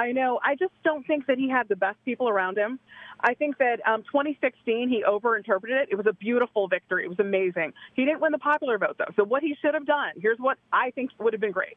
I know. I just don't think that he had the best people around him. I think that 2016, he overinterpreted it. It was a beautiful victory. It was amazing. He didn't win the popular vote, though. So what he should have done, here's what I think would have been great.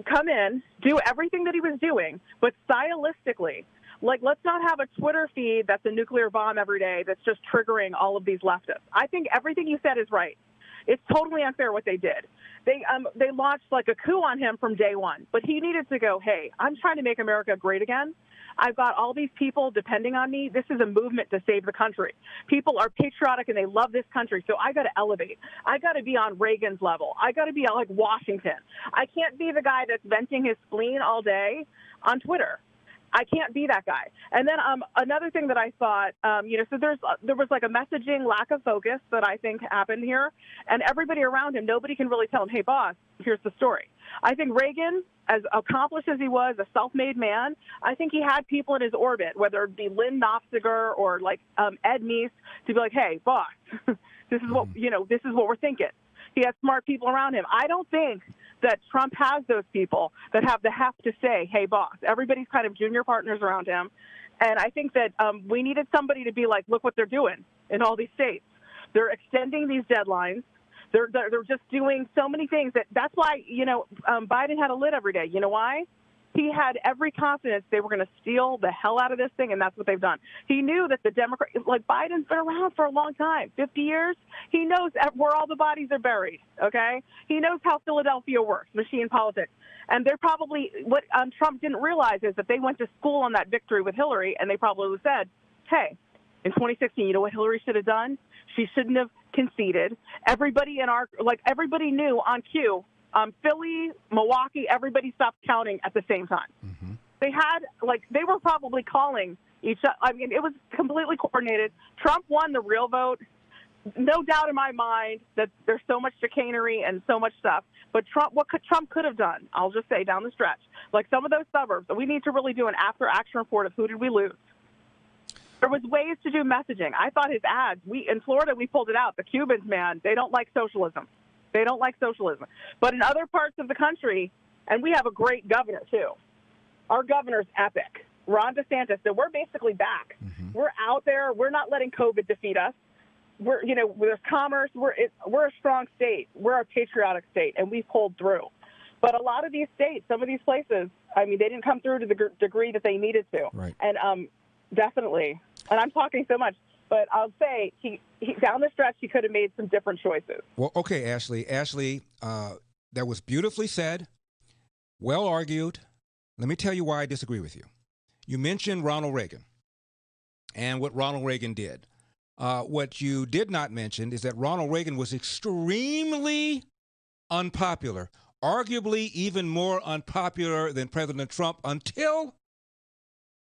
Come in, do everything that he was doing, but stylistically, like, let's not have a Twitter feed that's a nuclear bomb every day that's just triggering all of these leftists. I think everything you said is right. It's totally unfair what they did. They launched like a coup on him from day one, but he needed to go, hey, I'm trying to make America great again. I've got all these people depending on me. This is a movement to save the country. People are patriotic and they love this country, so I got to elevate. I got to be on Reagan's level. I got to be like Washington. I can't be the guy that's venting his spleen all day on Twitter. I can't be that guy. And then another thing that I thought, so there was like a messaging lack of focus that I think happened here. And everybody around him, nobody can really tell him, hey, boss, here's the story. I think Reagan, as accomplished as he was, a self-made man, I think he had people in his orbit, whether it be Lynn Nofziger or like Ed Meese, to be like, hey, boss, this is what we're thinking. He has smart people around him. I don't think that Trump has those people that have the heft to say, hey, boss. Everybody's kind of junior partners around him. And I think that we needed somebody to be like, look what they're doing in all these states. They're extending these deadlines. They're just doing so many things. That's why, Biden had a lid every day. You know why? He had every confidence they were going to steal the hell out of this thing, and that's what they've done. He knew that the Democrat, like Biden's been around for a long time, 50 years. He knows where all the bodies are buried, okay? He knows how Philadelphia works, machine politics. And they're probably, what Trump didn't realize is that they went to school on that victory with Hillary, and they probably said, hey, in 2016, you know what Hillary should have done? She shouldn't have conceded. Everybody everybody knew on cue, Philly, Milwaukee, everybody stopped counting at the same time. Mm-hmm. They were probably calling each other. I mean, it was completely coordinated. Trump won the real vote. No doubt in my mind that there's so much chicanery and so much stuff. But Trump could have done, I'll just say down the stretch, like some of those suburbs, we need to really do an after-action report of who did we lose. There was ways to do messaging. I thought his ads, in Florida, we pulled it out. The Cubans, man, they don't like socialism. They don't like socialism. But in other parts of the country, and we have a great governor, too. Our governor's epic. Ron DeSantis, so we're basically back. Mm-hmm. We're out there. We're not letting COVID defeat us. There's commerce. We're a strong state. We're a patriotic state, and we pulled through. But a lot of these states, some of these places, I mean, they didn't come through to the degree that they needed to. Right. And definitely, and I'm talking so much, but I'll say he down the stretch, he could have made some different choices. Well, okay, Ashley, that was beautifully said, well argued. Let me tell you why I disagree with you. You mentioned Ronald Reagan and what Ronald Reagan did. What you did not mention is that Ronald Reagan was extremely unpopular, arguably even more unpopular than President Trump until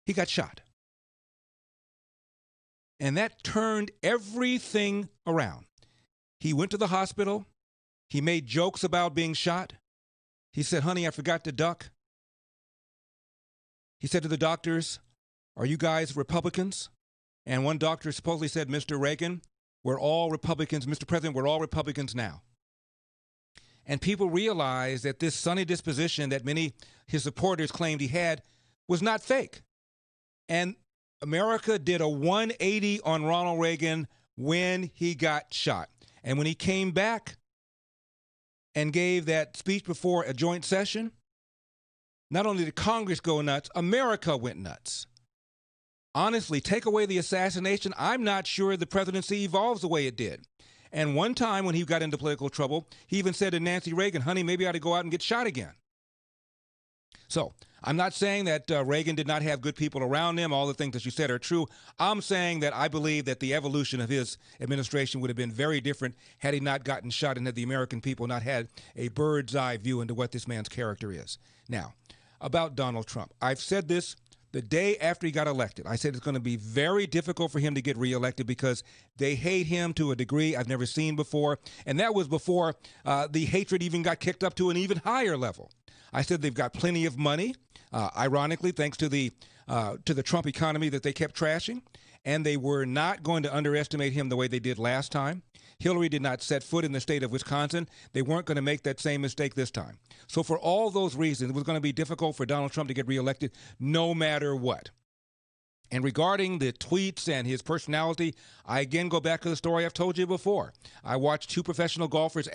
he got shot. And that turned everything around. He went to the hospital. He made jokes about being shot. He said, honey, I forgot to duck. He said to the doctors, are you guys Republicans? And one doctor supposedly said, Mr. Reagan, we're all Republicans. Mr. President, we're all Republicans now. And people realized that this sunny disposition that many his supporters claimed he had was not fake. And America did a 180 on Ronald Reagan when he got shot. And when he came back and gave that speech before a joint session, not only did Congress go nuts, America went nuts. Honestly, take away the assassination, I'm not sure the presidency evolves the way it did. And one time when he got into political trouble, he even said to Nancy Reagan, honey, maybe I ought to go out and get shot again. So I'm not saying that Reagan did not have good people around him. All the things that you said are true. I'm saying that I believe that the evolution of his administration would have been very different had he not gotten shot and had the American people not had a bird's eye view into what this man's character is. Now, about Donald Trump. I've said this the day after he got elected. I said it's going to be very difficult for him to get reelected because they hate him to a degree I've never seen before. And that was before the hatred even got kicked up to an even higher level. I said they've got plenty of money, ironically, thanks to the Trump economy that they kept trashing. And they were not going to underestimate him the way they did last time. Hillary did not set foot in the state of Wisconsin. They weren't going to make that same mistake this time. So for all those reasons, it was going to be difficult for Donald Trump to get reelected no matter what. And regarding the tweets and his personality, I again go back to the story I've told you before. I watched two professional golfers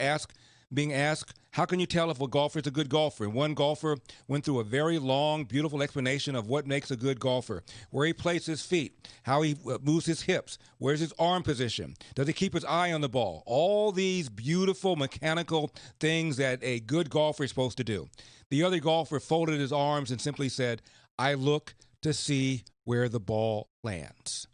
being asked, how can you tell if a golfer is a good golfer? And one golfer went through a very long, beautiful explanation of what makes a good golfer, where he places his feet, how he moves his hips, where's his arm position, does he keep his eye on the ball? All these beautiful mechanical things that a good golfer is supposed to do. The other golfer folded his arms and simply said, I look to see where the ball lands.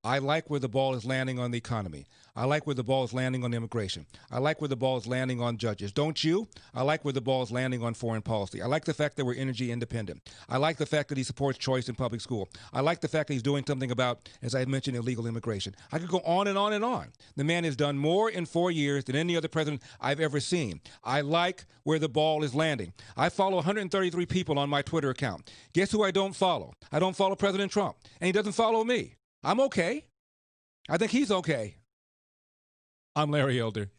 I like where the ball is landing on the economy. I like where the ball is landing on immigration. I like where the ball is landing on judges. Don't you? I like where the ball is landing on foreign policy. I like the fact that we're energy independent. I like the fact that he supports choice in public school. I like the fact that he's doing something about, as I had mentioned, illegal immigration. I could go on and on and on. The man has done more in 4 years than any other president I've ever seen. I like where the ball is landing. I follow 133 people on my Twitter account. Guess who I don't follow? I don't follow President Trump, and he doesn't follow me. I'm okay. I think he's okay. I'm Larry Elder.